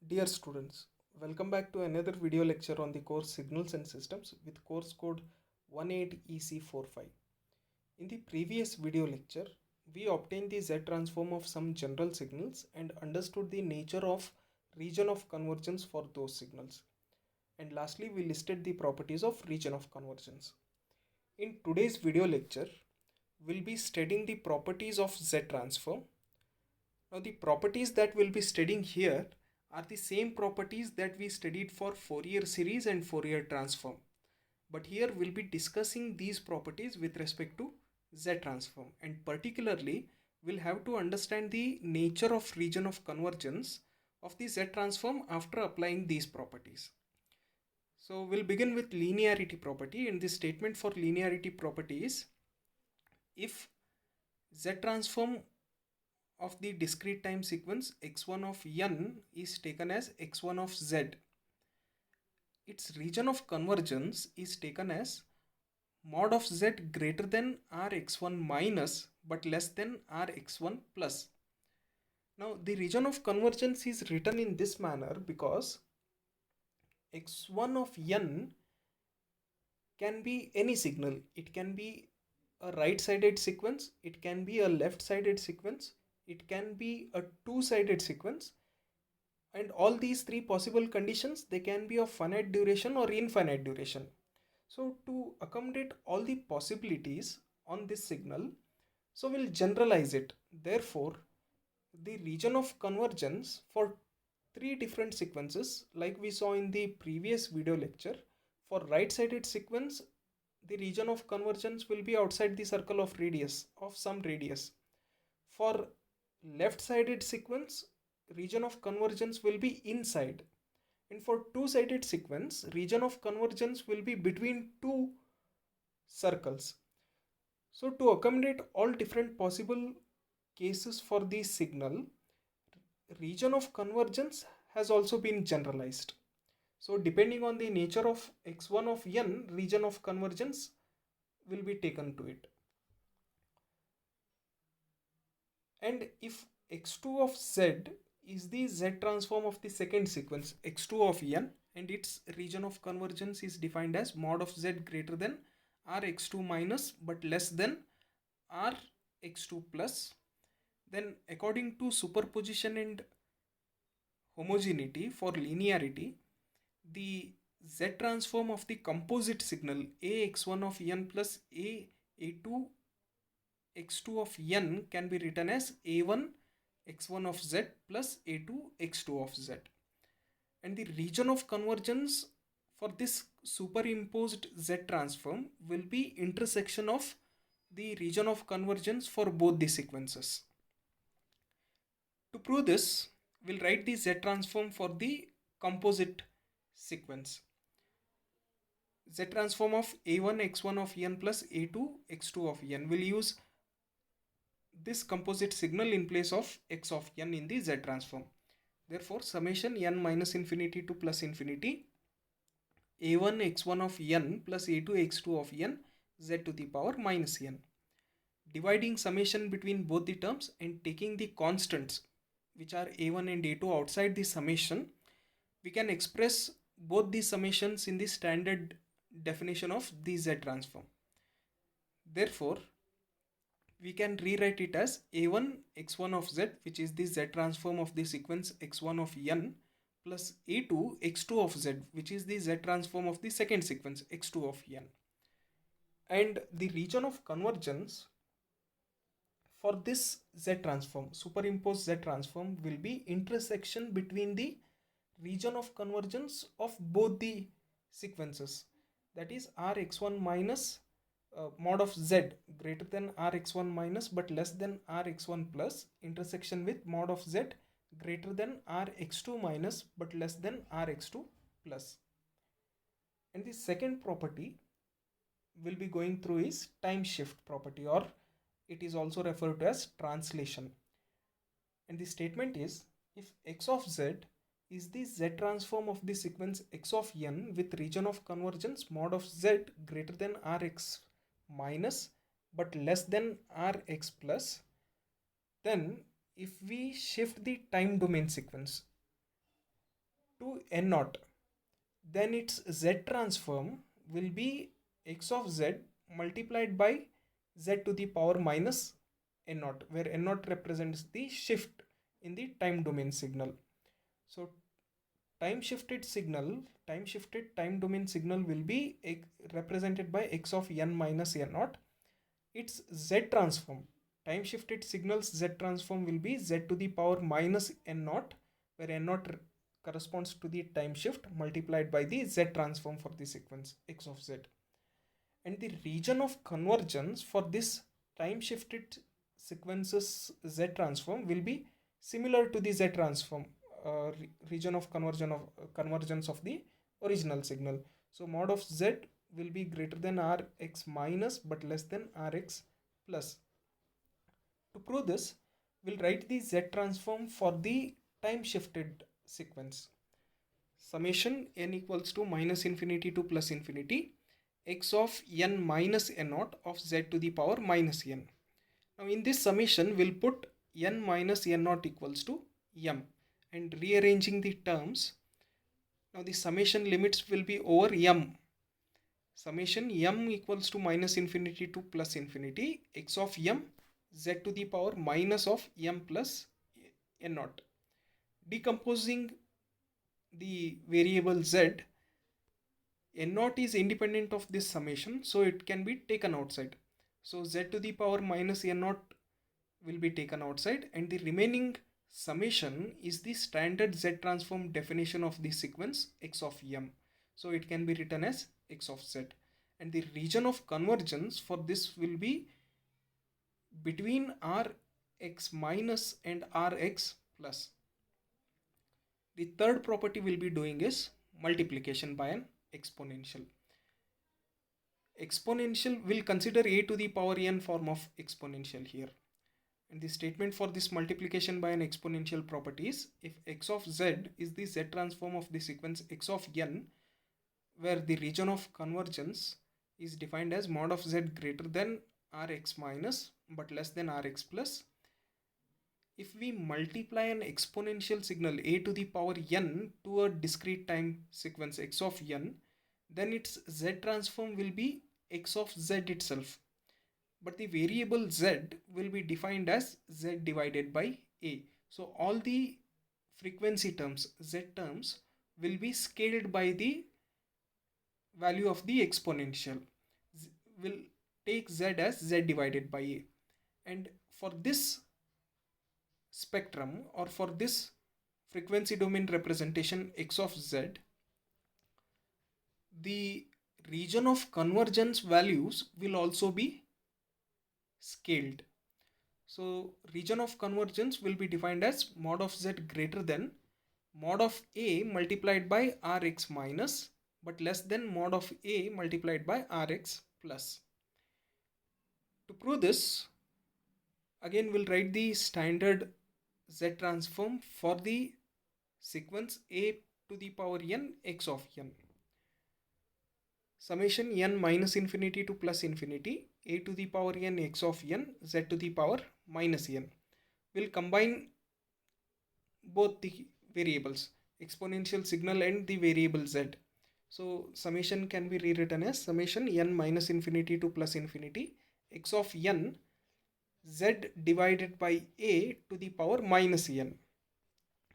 Dear students, welcome back to another video lecture on the course Signals and Systems with course code 18EC45. In the previous video lecture, we obtained the Z transform of some general signals and understood the nature of region of convergence for those signals. And lastly, we listed the properties of region of convergence. In today's video lecture, we'll be studying the properties of Z transform. Now, the properties that we'll be studying here are the same properties that we studied for Fourier series and Fourier transform. But here we'll be discussing these properties with respect to Z transform, and particularly we'll have to understand the nature of region of convergence of the Z transform after applying these properties. So we'll begin with linearity property, and the statement for linearity property is if Z transform of the discrete time sequence x1 of n is taken as x1 of z, its region of convergence is taken as mod of z greater than rx1 minus but less than rx1 plus. Now the region of convergence is written in this manner because x1 of n can be any signal. It can be a right-sided sequence, it can be a left-sided sequence, it can be a two-sided sequence, and all these three possible conditions, they can be of finite duration or infinite duration. So to accommodate all the possibilities on this signal, so we'll generalize it. Therefore, the region of convergence for three different sequences, like we saw in the previous video lecture, for right-sided sequence, the region of convergence will be outside the circle of radius, of some radius. For left-sided sequence, region of convergence will be inside, and for two-sided sequence, region of convergence will be between two circles. So to accommodate all different possible cases for the signal, region of convergence has also been generalized. So depending on the nature of x1 of n, region of convergence will be taken to it. And if x2 of z is the z transform of the second sequence x2 of n, and its region of convergence is defined as mod of z greater than rx2 minus but less than rx2 plus, then according to superposition and homogeneity for linearity, the z transform of the composite signal ax1 of n plus a2 x2 of n can be written as a1 x1 of z plus a2 x2 of z. And the region of convergence for this superimposed z transform will be intersection of the region of convergence for both the sequences. To prove this, we'll write the z transform for the composite sequence. Z transform of a1 x1 of n plus a2 x2 of n. We'll use this composite signal in place of x of n in the z transform. Therefore, summation n minus infinity to plus infinity a1 x1 of n plus a2 x2 of n z to the power minus n. Dividing summation between both the terms and taking the constants which are a1 and a2 outside the summation, we can express both the summations in the standard definition of the z transform. Therefore, we can rewrite it as a1 x1 of z, which is the z transform of the sequence x1 of n, plus a2 x2 of z, which is the z transform of the second sequence x2 of n. And the region of convergence for this z transform, superimposed z transform, will be intersection between the region of convergence of both the sequences, that is rx1 minus mod of z greater than rx1 minus but less than rx1 plus, intersection with mod of z greater than rx2 minus but less than rx2 plus. And the second property we'll be going through is time shift property, or it is also referred to as translation. And the statement is if x of z is the z transform of the sequence x of n with region of convergence mod of z greater than rx minus but less than rx plus, then if we shift the time domain sequence, to n naught, then its z transform will be x of z multiplied by z to the power minus n naught, where n naught represents the shift in the time domain signal. So time shifted time domain signal will be represented by x of n minus n naught. Its z transform, time shifted signals z transform will be z to the power minus n naught, where n naught corresponds to the time shift multiplied by the z transform for the sequence x of z. And the region of convergence for this time shifted sequences z transform will be similar to the z transform region of convergence of the original signal. So mod of z will be greater than Rx minus but less than Rx plus. To prove this, we'll write the z transform for the time shifted sequence. Summation n equals to minus infinity to plus infinity x of n minus n naught of z to the power minus n. Now in this summation, we'll put n minus n naught equals to m, and rearranging the terms, now the summation limits will be over m. Summation m equals to minus infinity to plus infinity x of m z to the power minus of m plus n naught. Decomposing the variable z, n naught is independent of this summation, so it can be taken outside. So z to the power minus n naught will be taken outside, and the remaining summation is the standard z transform definition of the sequence x of m. So it can be written as x of z, and the region of convergence for this will be between Rx minus and Rx plus. The third property we'll be doing is multiplication by an exponential. Exponential will consider a to the power n form of exponential here. And the statement for this multiplication by an exponential property is, if x of z is the z transform of the sequence x of n, where the region of convergence is defined as mod of z greater than Rx minus but less than Rx plus, if we multiply an exponential signal a to the power n to a discrete time sequence x of n, then its z transform will be x of z itself. But the variable z will be defined as z divided by a. So all the frequency terms, z terms, will be scaled by the value of the exponential. Will take z as z divided by a. And for this spectrum, or for this frequency domain representation x of z, the region of convergence values will also be scaled. So region of convergence will be defined as mod of z greater than mod of a multiplied by Rx minus but less than mod of a multiplied by Rx plus. To prove this, again we'll write the standard z transform for the sequence a to the power n x of n. Summation n minus infinity to plus infinity a to the power n x of n z to the power minus n. We'll combine both the variables, exponential signal and the variable z. So summation can be rewritten as summation n minus infinity to plus infinity x of n z divided by a to the power minus n.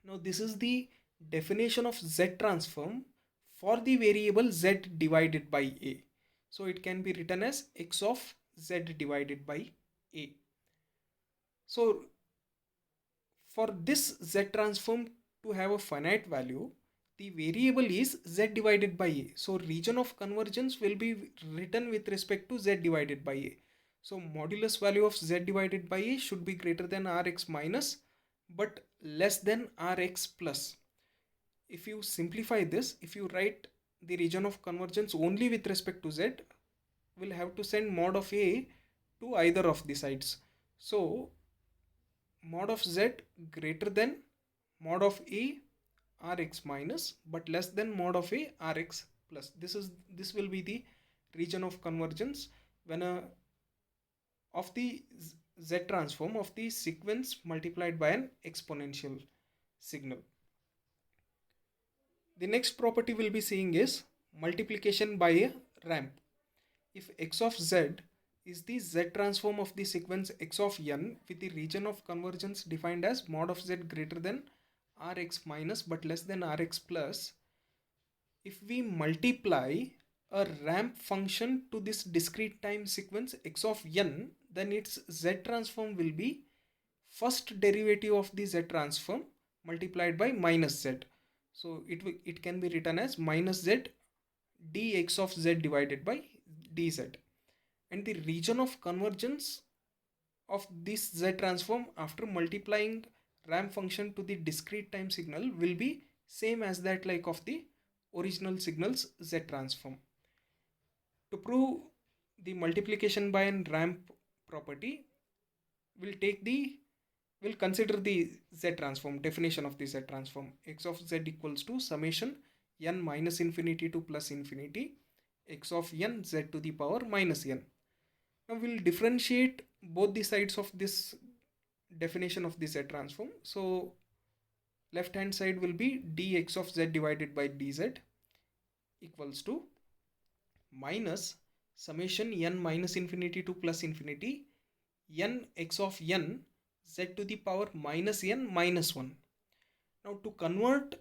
Now this is the definition of z transform for the variable z divided by a. So it can be written as x of z divided by a. So for this z transform to have a finite value, the variable is z divided by a. So region of convergence will be written with respect to z divided by a. So modulus value of z divided by a should be greater than Rx minus but less than Rx plus. If you simplify this, if you write the region of convergence only with respect to z, we'll have to send mod of a to either of the sides. So mod of z greater than mod of a Rx minus but less than mod of a Rx plus. This will be the region of convergence when of the z transform of the sequence multiplied by an exponential signal. The next property we'll be seeing is multiplication by a ramp. If x of z is the z transform of the sequence x of n with the region of convergence defined as mod of z greater than rx minus but less than rx plus, if we multiply a ramp function to this discrete time sequence x of n, then its z transform will be first derivative of the z transform multiplied by minus z. So it can be written as minus z dx of z divided by dz. And the region of convergence of this z transform after multiplying ramp function to the discrete time signal will be same as that like of the original signal's z transform. To prove the multiplication by an ramp property, we'll consider the z transform, definition of the z transform. X of z equals to summation n minus infinity to plus infinity x of n z to the power minus n. Now we'll differentiate both the sides of this definition of the z transform. So left hand side will be dx of z divided by dz equals to minus summation n minus infinity to plus infinity n x of n z to the power minus n minus 1. Now to convert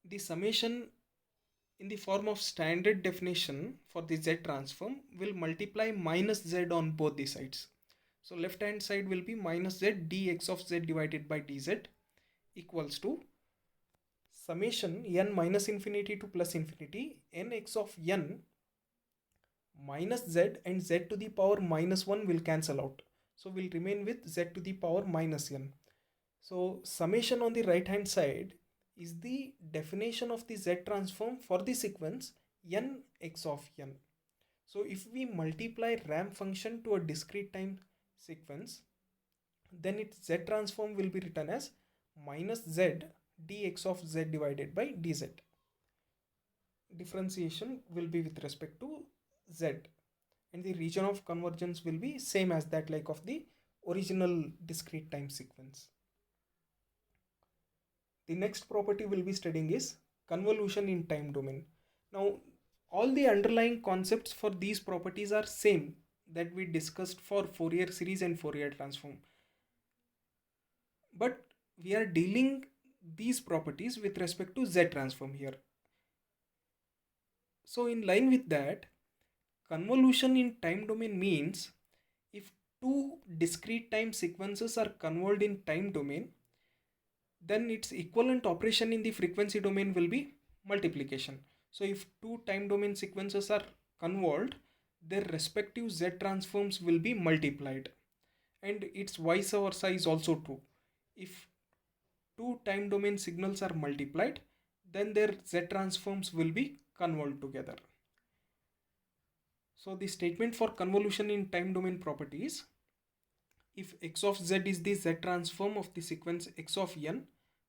the summation in the form of standard definition for the z transform, will multiply minus z on both the sides. So left hand side will be minus z dx of z divided by dz equals to summation n minus infinity to plus infinity n x of n minus z, and z to the power minus 1 will cancel out. So we'll remain with z to the power minus n. So summation on the right hand side is the definition of the z transform for the sequence n x of n. So if we multiply ramp function to a discrete time sequence, then its z transform will be written as minus z dx of z divided by dz. Differentiation will be with respect to z, and the region of convergence will be same as that like of the original discrete time sequence. The next property we'll be studying is convolution in time domain. Now all the underlying concepts for these properties are same that we discussed for Fourier series and Fourier transform, but we are dealing these properties with respect to z transform here. So in line with that, convolution in time domain means if two discrete time sequences are convolved in time domain, then its equivalent operation in the frequency domain will be multiplication. So if two time domain sequences are convolved, their respective z transforms will be multiplied, and its vice versa is also true. If two time domain signals are multiplied, then their z transforms will be convolved together. So the statement for convolution in time domain property is, if x of z is the z transform of the sequence x of n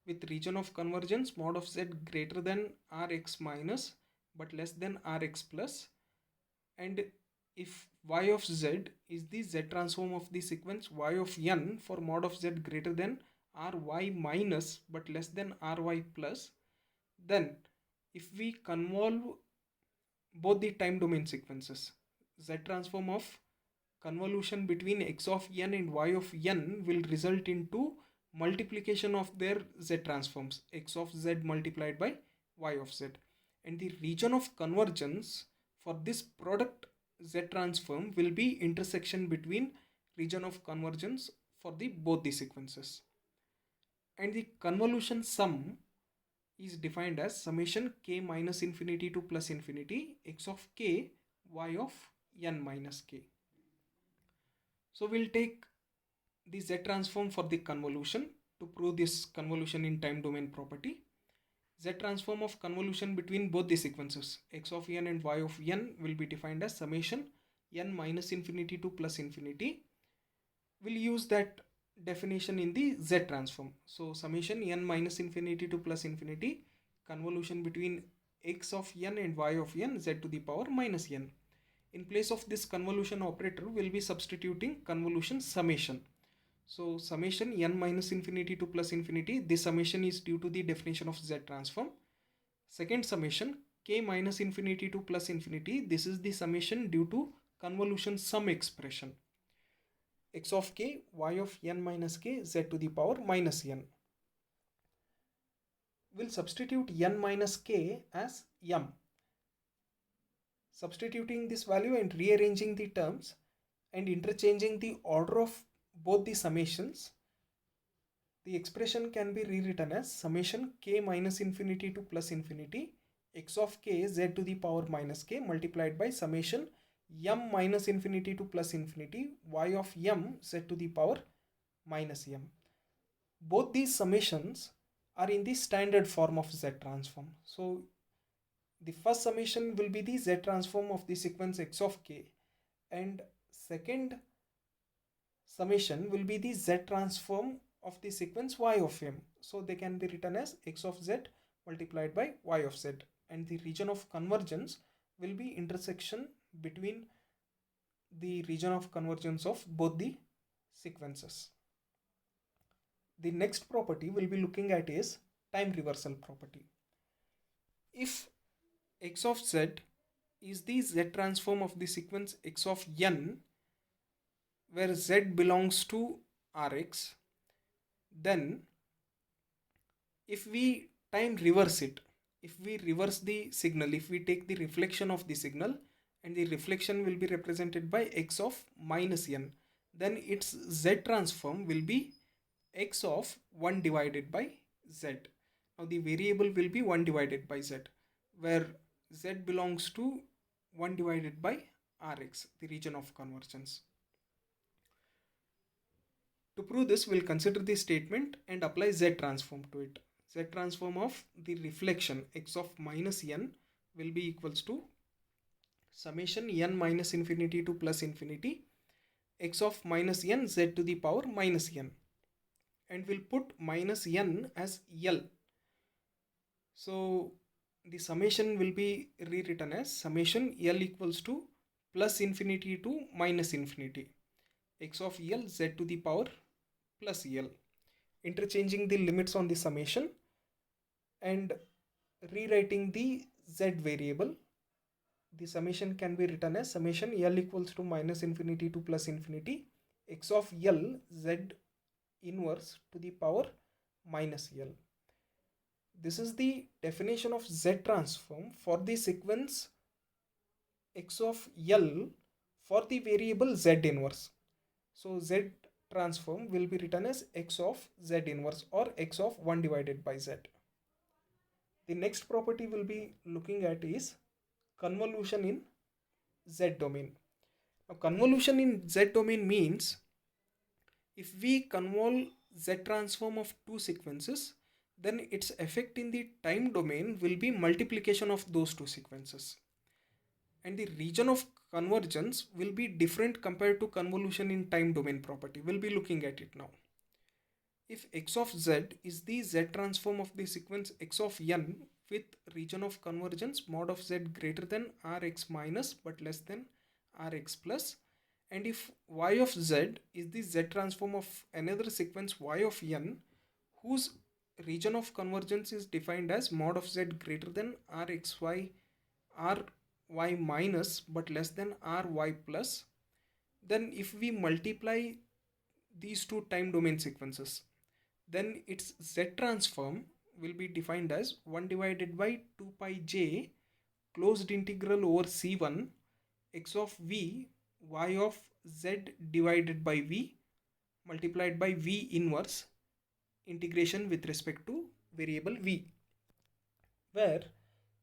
with region of convergence mod of z greater than rx minus but less than rx plus, and if y of z is the z transform of the sequence y of n for mod of z greater than ry minus but less than ry plus, then if we convolve both the time domain sequences, z transform of convolution between x of n and y of n will result into multiplication of their z transforms, x of z multiplied by y of z, and the region of convergence for this product z transform will be intersection between region of convergence for the both the sequences. And the convolution sum is defined as summation k minus infinity to plus infinity x of k y of n minus k. So we'll take the z transform for the convolution to prove this convolution in time domain property. Z transform of convolution between both the sequences x of n and y of n will be defined as summation n minus infinity to plus infinity. We'll use that definition in the z transform. So summation n minus infinity to plus infinity convolution between x of n and y of n z to the power minus n. In place of this convolution operator, we'll be substituting convolution summation. So summation n minus infinity to plus infinity, this summation is due to the definition of z transform. Second summation, k minus infinity to plus infinity. This is the summation due to convolution sum expression. X of k, y of n minus k, z to the power minus n. We'll substitute n minus k as m. Substituting this value and rearranging the terms and interchanging the order of both the summations, the expression can be rewritten as summation k minus infinity to plus infinity x of k z to the power minus k multiplied by summation m minus infinity to plus infinity y of m z to the power minus m. Both these summations are in the standard form of Z transform. So the first summation will be the Z transform of the sequence x of k, and second summation will be the Z transform of the sequence y of m. So they can be written as x of z multiplied by y of z, and the region of convergence will be intersection between the region of convergence of both the sequences. The next property we'll be looking at is time reversal property. If x of z is the Z transform of the sequence x of n, where z belongs to Rx, then if we time reverse it, if we reverse the signal, if we take the reflection of the signal and the reflection will be represented by x of minus n, then its Z transform will be x of 1 divided by z. Now the variable will be 1 divided by z, where z belongs to 1 divided by Rx, the region of convergence. To prove this, we'll consider the statement and apply Z transform to it. Z transform of the reflection x of minus n will be equals to summation n minus infinity to plus infinity x of minus n z to the power minus n, and we'll put minus n as L. So the summation will be rewritten as summation L equals to plus infinity to minus infinity x of L z to the power plus L. Interchanging the limits on the summation and rewriting the z variable, the summation can be written as summation L equals to minus infinity to plus infinity x of L z inverse to the power minus L. This is the definition of Z transform for the sequence x of L for the variable Z inverse. So Z transform will be written as x of Z inverse or x of 1 divided by Z. The next property we'll be looking at is convolution in Z domain. Now convolution in Z domain means if we convolve Z transform of two sequences, then its effect in the time domain will be multiplication of those two sequences, and the region of convergence will be different compared to convolution in time domain property. We'll be looking at it now. If x of z is the Z transform of the sequence x of n with region of convergence mod of z greater than Rx minus but less than Rx plus, and if y of z is the Z transform of another sequence y of n whose region of convergence is defined as mod of z greater than Rxy Ry minus but less than Ry plus, then if we multiply these two time domain sequences, then its Z transform will be defined as 1 divided by 2 pi j closed integral over c1 x of v y of z divided by v multiplied by v inverse integration with respect to variable v, where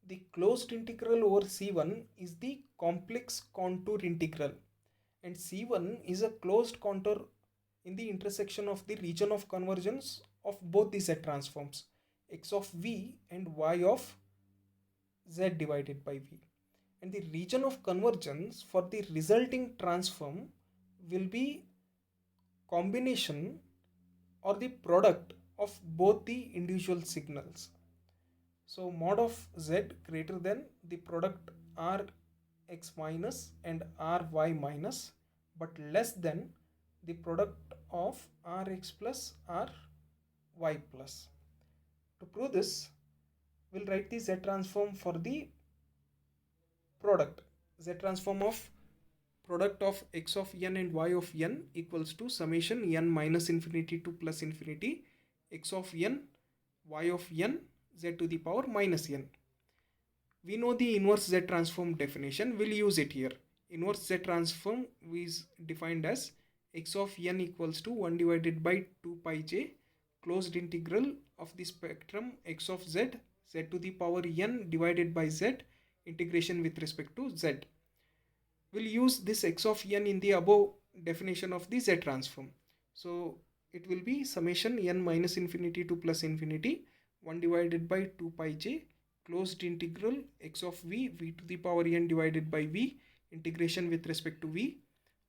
the closed integral over c1 is the complex contour integral, and c1 is a closed contour in the intersection of the region of convergence of both the Z transforms x of v and y of z divided by v, and the region of convergence for the resulting transform will be combination or the product of both the individual signals. So mod of z greater than the product Rx minus and Ry minus but less than the product of Rx plus Ry plus. To prove this, we'll write the Z transform for the product. Z transform of product of x of n and y of n equals to summation n minus infinity to plus infinity x of n, y of n, z to the power minus n. We know the inverse Z transform definition, we'll use it here. Inverse Z transform is defined as x of n equals to 1 divided by 2 pi j closed integral of the spectrum x of z, z to the power n divided by z, integration with respect to z. We'll use this x of n in the above definition of the Z transform. So it will be summation n minus infinity to plus infinity 1 divided by 2 pi j closed integral x of v, v to the power n divided by v, integration with respect to v,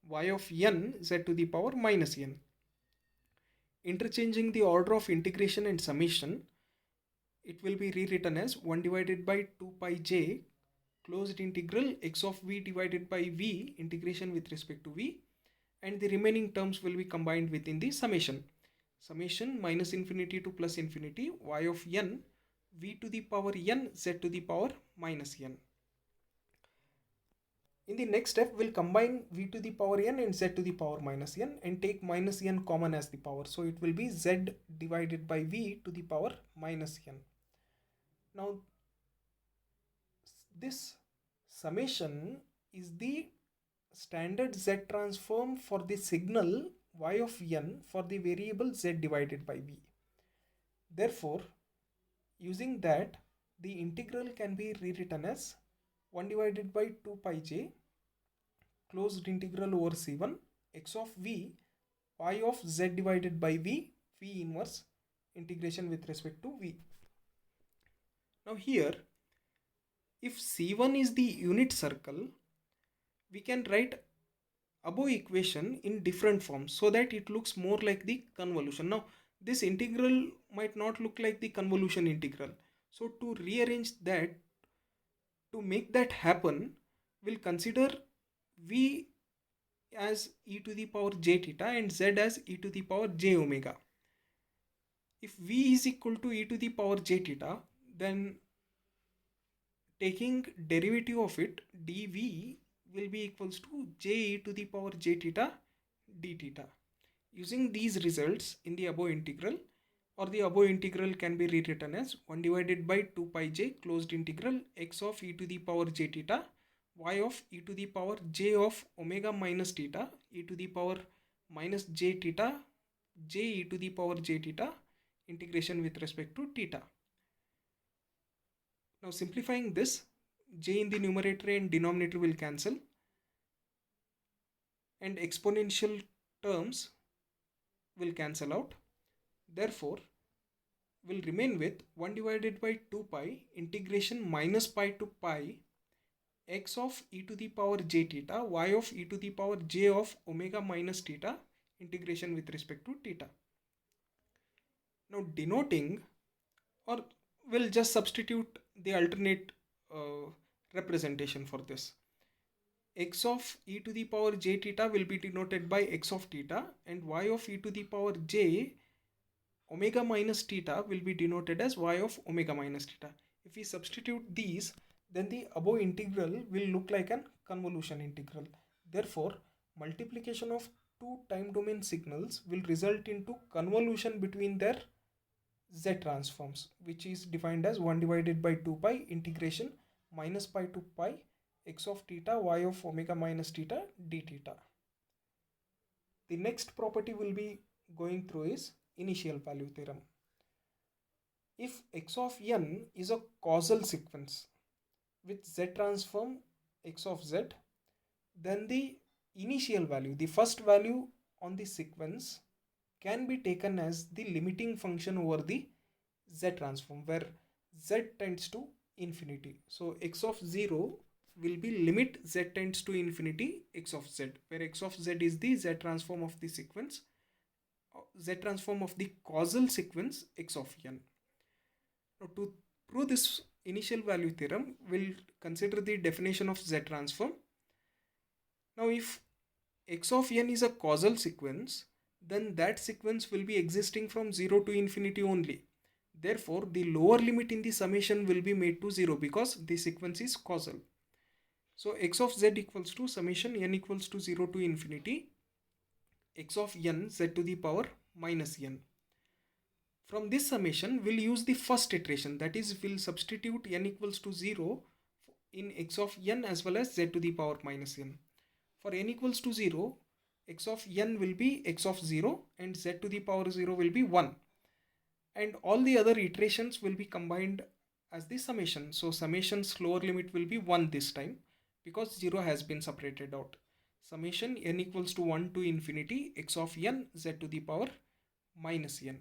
y of n, z to the power minus n. Interchanging the order of integration and summation, it will be rewritten as 1 divided by 2 pi j closed integral x of v divided by v, integration with respect to v, and the remaining terms will be combined within the summation. Summation minus infinity to plus infinity y of n, v to the power n, z to the power minus n. In the next step, we'll combine v to the power n and z to the power minus n and take minus n common as the power. So it will be z divided by v to the power minus n. Now this summation is the standard Z transform for the signal y of n for the variable z divided by v. Therefore, using that, the integral can be rewritten as 1 divided by 2 pi j closed integral over c1 x of v y of z divided by v, v inverse, integration with respect to v. Now here, if C1 is the unit circle, we can write above equation in different forms so that it looks more like the convolution. Now this integral might not look like the convolution integral. So to rearrange that, to make that happen, we'll consider v as e to the power j theta and z as e to the power j omega. If v is equal to e to the power j theta, then taking derivative of it, dv will be equals to j e to the power j theta d theta. Using these results in the above integral, or the above integral can be rewritten as 1 divided by 2 pi j closed integral x of e to the power j theta, y of e to the power j of omega minus theta, e to the power minus j theta, j e to the power j theta, integration with respect to theta. Now simplifying this, j in the numerator and denominator will cancel and exponential terms will cancel out. Therefore, will remain with 1 divided by 2 pi integration minus pi to pi x of e to the power j theta, y of e to the power j of omega minus theta, integration with respect to theta. Now denoting, or we'll just substitute the alternate representation for this. X of e to the power j theta will be denoted by x of theta and y of e to the power j omega minus theta will be denoted as y of omega minus theta. If we substitute these, then the above integral will look like an convolution integral. Therefore, multiplication of two time domain signals will result into convolution between their Z transforms, which is defined as 1 divided by 2 pi integration minus pi to pi x of theta y of omega minus theta d theta. The next property we'll be going through is initial value theorem. If x of n is a causal sequence with Z transform x of z, then the initial value, the first value on the sequence, can be taken as the limiting function over the Z transform, where z tends to infinity. So x of 0 will be limit z tends to infinity x of z, where x of z is the Z transform of the sequence, Z transform of the causal sequence x of n. Now to prove this initial value theorem, we'll consider the definition of Z transform. Now if x of n is a causal sequence, then that sequence will be existing from 0 to infinity only. Therefore, the lower limit in the summation will be made to 0 because the sequence is causal. So x of z equals to summation n equals to 0 to infinity x of n z to the power minus n. From this summation, we'll use the first iteration, that is, we'll substitute n equals to 0 in x of n as well as z to the power minus n. For n equals to 0, x of n will be x of 0 and z to the power 0 will be 1. And all the other iterations will be combined as the summation. So summation's lower limit will be 1 this time because 0 has been separated out. Summation n equals to 1 to infinity x of n z to the power minus n.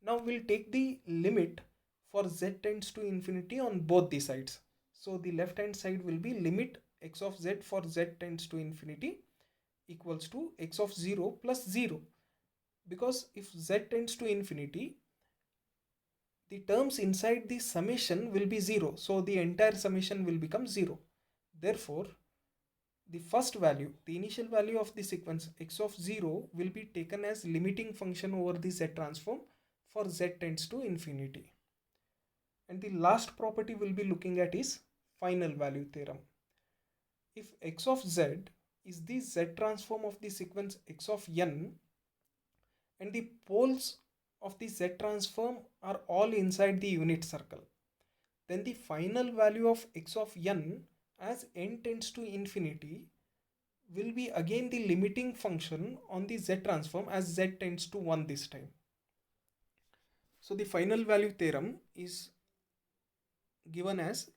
Now we'll take the limit for z tends to infinity on both the sides. So the left hand side will be limit x of z for z tends to infinity equals to x of 0 plus 0. Because if z tends to infinity, the terms inside the summation will be 0. So the entire summation will become 0. Therefore, the first value, the initial value of the sequence x of 0 will be taken as limiting function over the z transform for z tends to infinity. And the last property we'll be looking at is final value theorem. If x of z is the z transform of the sequence x of n and the poles of the z transform are all inside the unit circle, then the final value of x of n as n tends to infinity will be again the limiting function on the z transform as z tends to 1 this time. So the final value theorem is given as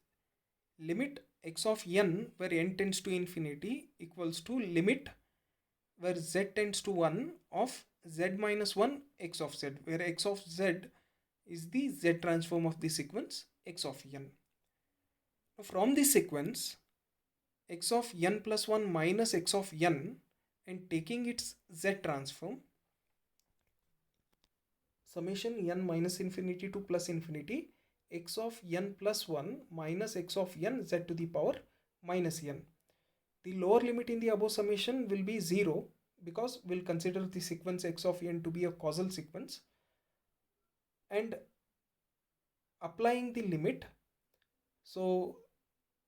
limit x of n where n tends to infinity equals to limit where z tends to 1 of z minus 1 x of z, where x of z is the z transform of the sequence x of n. Now from this sequence x of n plus 1 minus x of n and taking its z transform, summation n minus infinity to plus infinity x of n plus 1 minus x of n z to the power minus n. The lower limit in the above summation will be 0 because we'll consider the sequence x of n to be a causal sequence. And applying the limit, so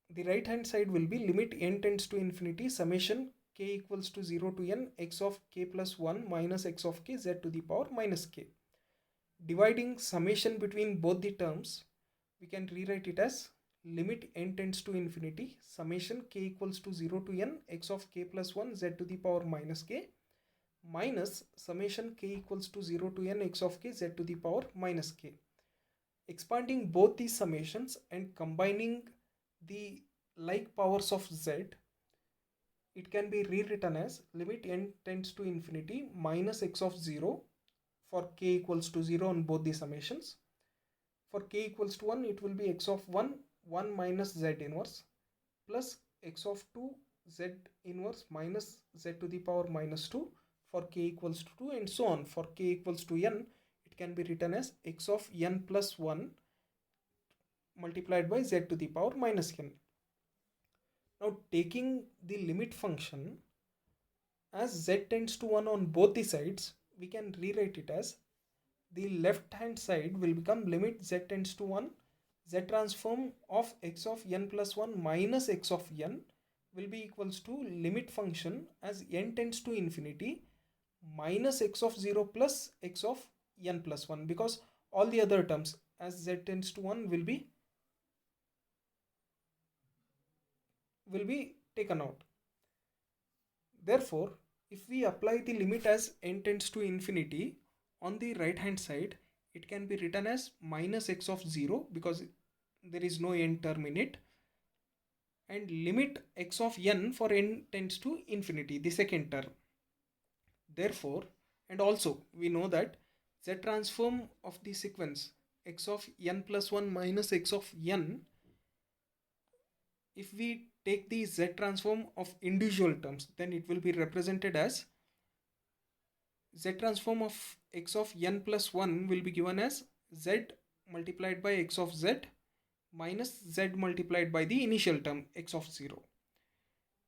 the right hand side will be limit n tends to infinity summation k equals to 0 to n x of k plus 1 minus x of k z to the power minus k. Dividing summation between both the terms, we can rewrite it as limit n tends to infinity summation k equals to 0 to n x of k plus 1 z to the power minus k minus summation k equals to 0 to n x of k z to the power minus k. Expanding both these summations and combining the like powers of z, it can be rewritten as limit n tends to infinity minus x of 0 for k equals to 0 on both the summations. For k equals to 1, it will be x of 1, 1 minus z inverse plus x of 2, z inverse minus z to the power minus 2 for k equals to 2 and so on. For k equals to n, it can be written as x of n plus 1 multiplied by z to the power minus n. Now taking the limit function as z tends to 1 on both the sides, we can rewrite it as the left hand side will become limit z tends to 1 z transform of x of n plus 1 minus x of n will be equals to limit function as n tends to infinity minus x of 0 plus x of n plus 1, because all the other terms as z tends to 1 will be taken out. Therefore, if we apply the limit as n tends to infinity on the right hand side, it can be written as minus x of 0 because there is no n term in it, and limit x of n for n tends to infinity, the second term. Therefore, and also we know that z transform of the sequence x of n plus 1 minus x of n, if we take the z transform of individual terms, then it will be represented as z transform of x of n plus 1 will be given as z multiplied by x of z minus z multiplied by the initial term x of 0,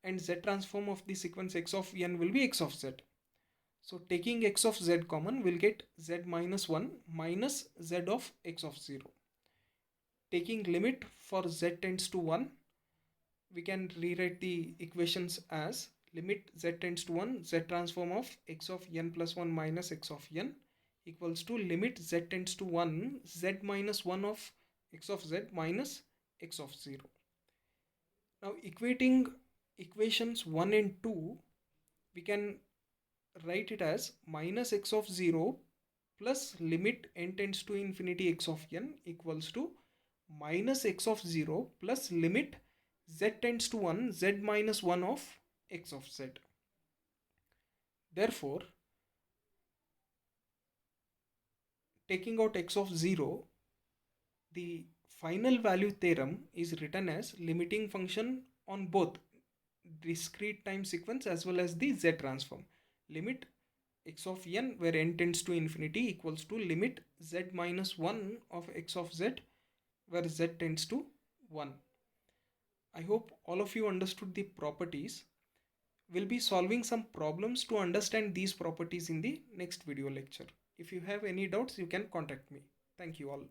and z transform of the sequence x of n will be x of z. So taking x of z common, we'll get z minus 1 minus z of x of 0. Taking limit for z tends to 1, we can rewrite the equations as limit z tends to 1, z transform of x of n plus 1 minus x of n equals to limit z tends to 1, z minus 1 of x of z minus x of 0. Now equating equations 1 and 2, we can write it as minus x of 0 plus limit n tends to infinity x of n equals to minus x of 0 plus limit z tends to 1, z minus 1 of x of z. Therefore, taking out x of 0, the final value theorem is written as limiting function on both discrete time sequence as well as the z transform. Limit x of n where n tends to infinity equals to limit z minus 1 of x of z where z tends to 1. I hope all of you understood the properties. We'll be solving some problems to understand these properties in the next video lecture. If you have any doubts, you can contact me. Thank you all.